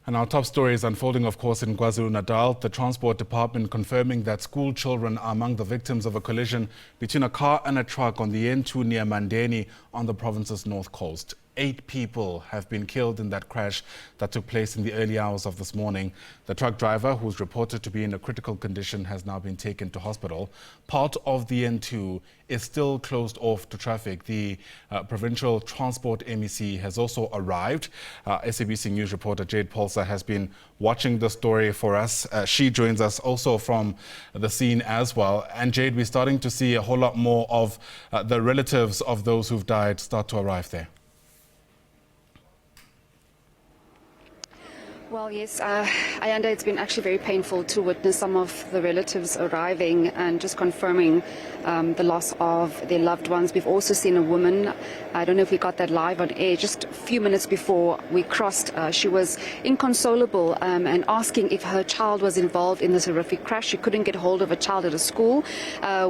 And our top story is unfolding, of course, in KwaZulu-Natal. The Transport Department confirming that school children are among the victims of a collision between a car and a truck on the N2 near Mandeni on the province's north coast. 8 people have been killed in that crash that took place in the early hours of this morning. The truck driver, who's reported to be in a critical condition, has now been taken to hospital. Part of the N2 is still closed off to traffic. The provincial transport MEC has also arrived. SABC News reporter Jade Paulse has been watching the story for us. She joins us also from the scene as well. And Jade, we're starting to see a whole lot more of the relatives of those who've died start to arrive there. Well, yes, Ayanda, it's been actually very painful to witness some of the relatives arriving and just confirming the loss of their loved ones. We've also seen a woman, I don't know if we got that live on air, just a few minutes before we crossed. She was inconsolable and asking if her child was involved in this horrific crash. She couldn't get hold of a child at a school.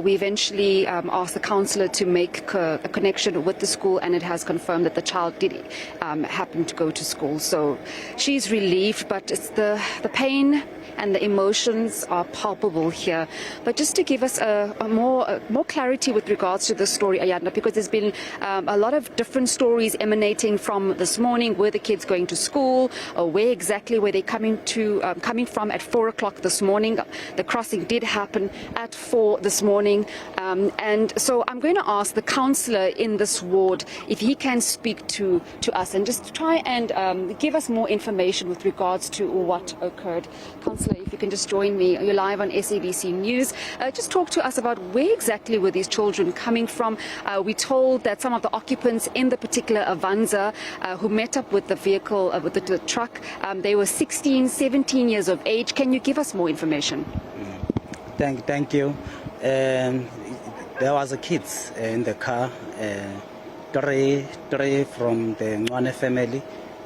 We eventually asked the counsellor to make a connection with the school, and it has confirmed that the child did happen to go to school. So she's relieved. But it's the pain and the emotions are palpable here. But just to give us more clarity with regards to this story, Ayanda, because there's been a lot of different stories emanating from this morning. Were the kids going to school, or where exactly were they coming from at 4 o'clock this morning? The crossing did happen at 4 this morning, and so I'm going to ask the counsellor in this ward if he can speak to us and just try and give us more information with regards to what occurred. Councillor, if you can just join me, you're live on SABC News. Just talk to us about where exactly were these children coming from. We're told that some of the occupants in the particular Avanza who met up with the vehicle, with the truck, they were 16, 17 years of age. Can you give us more information? Thank you. There was a kids in the car, three from the Ngwane family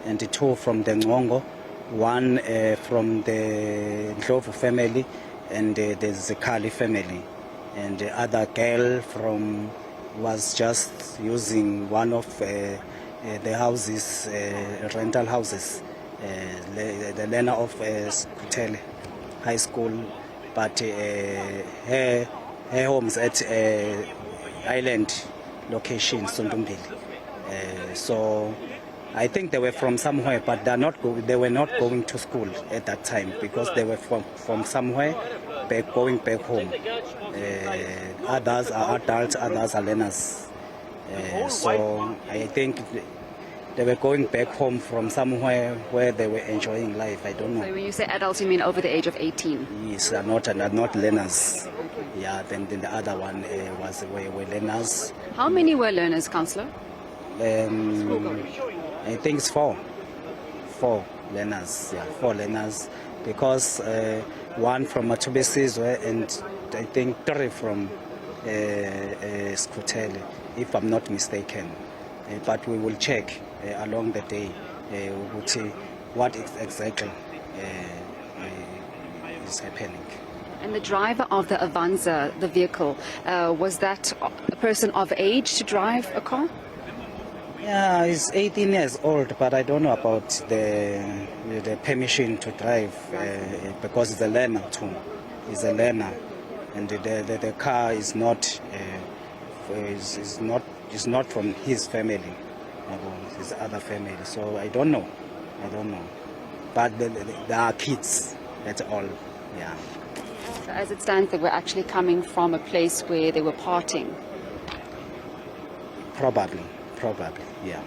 and 2 from the Ngongo. 1 from the Ndlovu family, and there's a Kali family, and the other girl was just using one of the houses, rental houses, the learner of Skutele High School, but her home's at Island location, Sondumbili. So I think they were from somewhere, but they were not going to school at that time because they were from somewhere going back home. Others are adults, others are learners. So I think they were going back home from somewhere where they were enjoying life. I don't know. So when you say adults, you mean over the age of 18? Yes, are not learners. Yeah, then the other one were learners. How many were learners, councillor? I think it's 4 learners, 4 learners, because 1 from Matubesizwe and I think 3 from Skutele, if I'm not mistaken. But we will check along the day what exactly is happening. And the driver of the Avanza, the vehicle, was that a person of age to drive a car? Yeah, he's 18 years old, but I don't know about the permission to drive because he's a learner too. He's a learner, and the car is not from his family, his other family. So I don't know. But there are kids. That's all. Yeah. So as it stands, they were actually coming from a place where they were partying. Probably, yeah.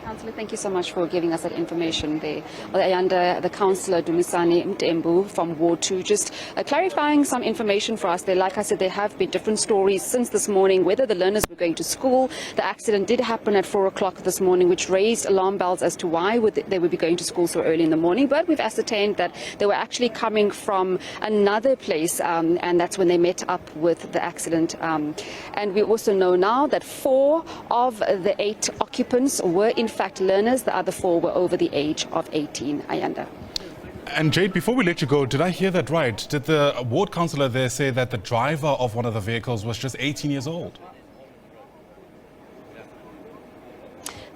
Councillor, thank you so much for giving us that information there. Ayanda, the councillor Dumisani Mtembu from Ward 2, just clarifying some information for us there. Like I said, there have been different stories since this morning, whether the learners were going to school. The accident did happen at 4 o'clock this morning, which raised alarm bells as to why they would be going to school so early in the morning. But we've ascertained that they were actually coming from another place, and that's when they met up with the accident. And we also know now that 4 of the 8 occupants were in fact learners. The other 4 were over the age of 18. Ayanda. And Jade, before we let you go, did I hear that right? Did the ward councillor there say that the driver of one of the vehicles was just 18 years old?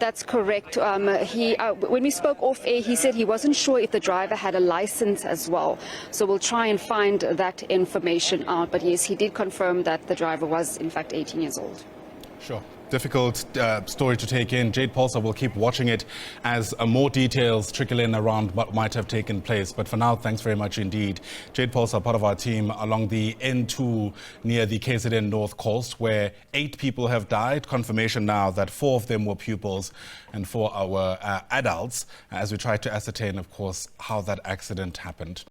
That's correct. When we spoke off air, he said he wasn't sure if the driver had a license as well. So we'll try and find that information out. But yes, he did confirm that the driver was in fact 18 years old. Sure. Difficult story to take in. Jade Paulse will keep watching it as more details trickle in around what might have taken place. But for now, thanks very much indeed. Jade Paulse, part of our team along the N2 near the KZN North Coast, where 8 people have died. Confirmation now that 4 of them were pupils and 4 were adults, as we try to ascertain, of course, how that accident happened.